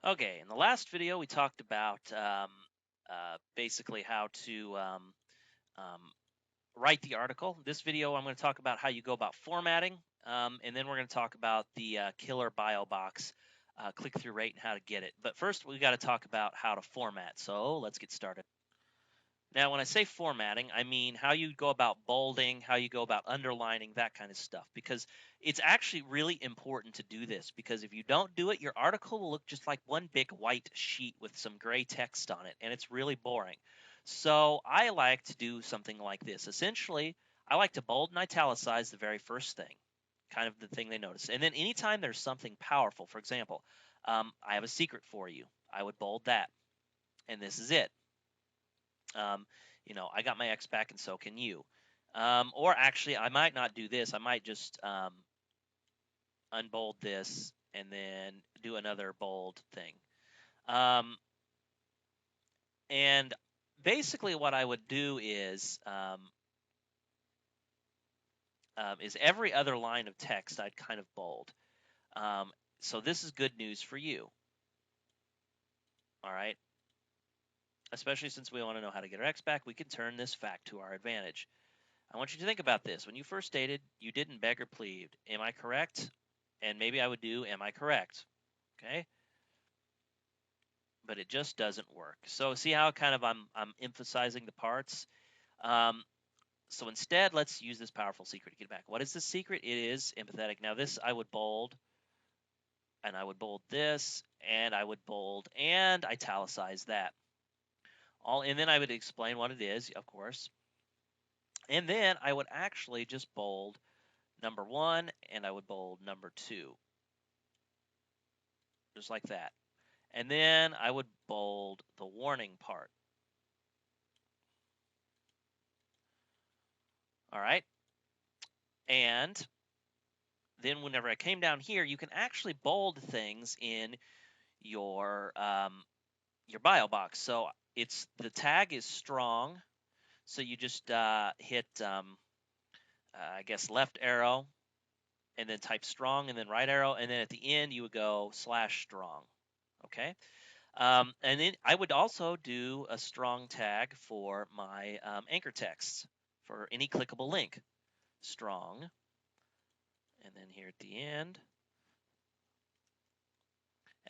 Okay, in the last video, we talked about basically how to um, write the article. This video, I'm going to talk about how you go about formatting, and then we're going to talk about the killer bio box click-through rate and how to get it. But first, we got to talk about how to format. So let's get started. Now, when I say formatting, I mean how you go about bolding, how you go about underlining, that kind of stuff, because it's actually really important to do this, because if you don't do it, your article will look just like one big white sheet with some gray text on it, and it's really boring. So I like to do something like this. Essentially, I like to bold and italicize the very first thing, kind of the thing they notice. And then anytime there's something powerful, for example, I have a secret for you, I would bold that, and this is it. Um, I got my X back and so can you. Or actually, I might not do this. I might just unbold this and then do another bold thing. Um, and basically, what I would do is every other line of text I'd kind of bold. Um, so this is good news for you. All right. Especially since we want to know how to get our X back, we can turn this fact to our advantage. I want you to think about this. When you first stated you didn't beg or plead, am I correct? And maybe I would do, am I correct? Okay. But it just doesn't work. So see how kind of I'm emphasizing the parts. Um, so instead, let's use this powerful secret to get back. What is the secret? It is empathetic. Now this I would bold, and I would bold this, and I would bold and italicize that. And then I would explain what it is, of course. And then I would actually just bold number 1, and I would bold number 2, just like that. And then I would bold the warning part. All right. And then whenever I came down here, you can actually bold things in your bio box. So it's the tag is strong. So you just hit I guess left arrow and then type strong and then right arrow, and then at the end you would go /strong. Okay. And then I would also do a strong tag for my anchor text for any clickable link. Strong. And then here at the end.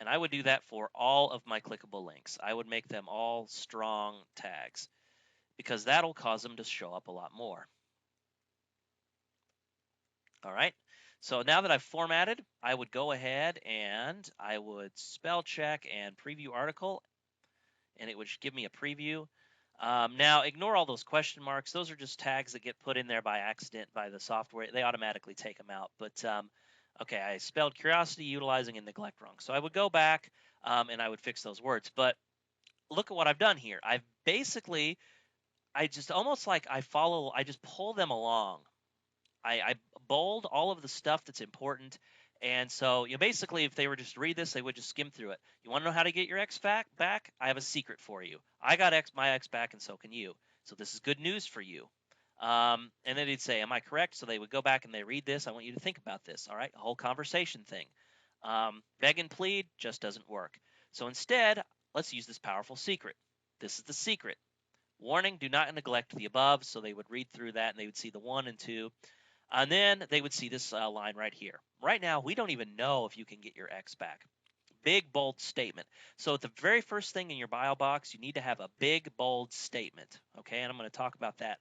And I would do that for all of my clickable links. I would make them all strong tags because that'll cause them to show up a lot more. All right. So now that I've formatted, I would go ahead and I would spell check and preview article, and it would give me a preview. Now, ignore all those question marks. Those are just tags that get put in there by accident by the software. They automatically take them out. But okay, I spelled curiosity, utilizing, and neglect wrong. So I would go back and I would fix those words. But look at what I've done here. I just almost like I just pull them along. I bold all of the stuff that's important. And so, basically, if they were just to read this, they would just skim through it. You want to know how to get your X back? I have a secret for you. I got my X back, and so can you. So this is good news for you. And then they'd say, am I correct? So they would go back and they read this. I want you to think about this. All right, a whole conversation thing. Beg and plead just doesn't work. So instead, let's use this powerful secret. This is the secret. Warning, do not neglect the above. So they would read through that and they would see the 1 and 2. And then they would see this line right here. Right now, we don't even know if you can get your X back. Big, bold statement. So at the very first thing in your bio box, you need to have a big, bold statement. Okay, and I'm going to talk about that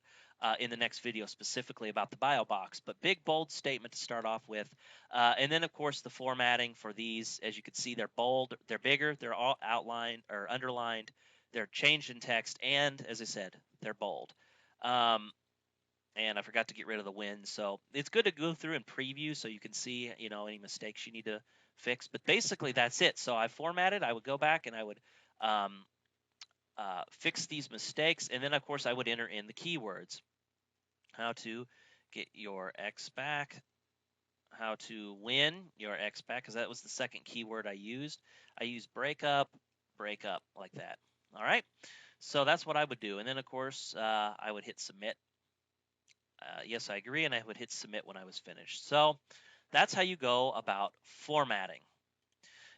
in the next video specifically about the bio box. But big, bold statement to start off with. And then, of course, the formatting for these, as you can see, they're bold, they're bigger, they're all outlined or underlined, they're changed in text, and as I said, they're bold. And I forgot to get rid of the win. So it's good to go through and preview so you can see, any mistakes you need to fix. But basically, that's it. So I formatted. I would go back and I would fix these mistakes. And then, of course, I would enter in the keywords. How to get your X back. How to win your X back, because that was the second keyword I used. I used breakup, like that. All right. So that's what I would do. And then, of course, I would hit submit. Yes, I agree, and I would hit submit when I was finished. So that's how you go about formatting.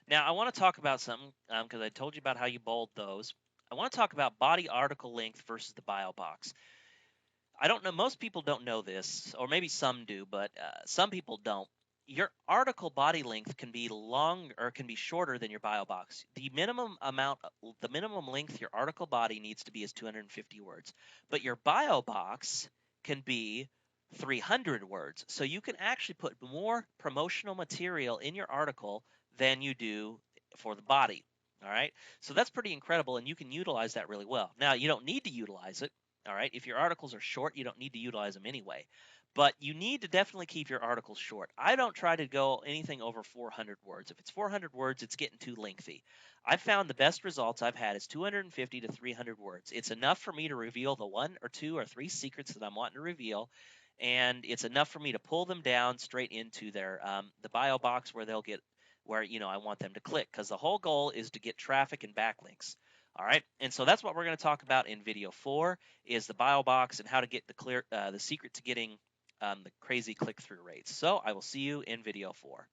Now, I want to talk about something because I told you about how you bold those. I want to talk about body article length versus the bio box. I don't know, most people don't know this, or maybe some do, but some people don't. Your article body length can be long or can be shorter than your bio box. The minimum length your article body needs to be is 250 words, but your bio box can be 300 words. So you can actually put more promotional material in your article than you do for the body. All right. So that's pretty incredible, and you can utilize that really well. Now, you don't need to utilize it. All right. If your articles are short, you don't need to utilize them anyway. But you need to definitely keep your articles short. I don't try to go anything over 400 words. If it's 400 words, it's getting too lengthy. I've found the best results I've had is 250 to 300 words. It's enough for me to reveal the one or two or three secrets that I'm wanting to reveal, and it's enough for me to pull them down straight into their the bio box where they'll get where I want them to click, because the whole goal is to get traffic and backlinks. All right, and so that's what we're going to talk about in video 4 is the bio box and how to get the secret to getting the crazy click-through rates. So I will see you in video 4.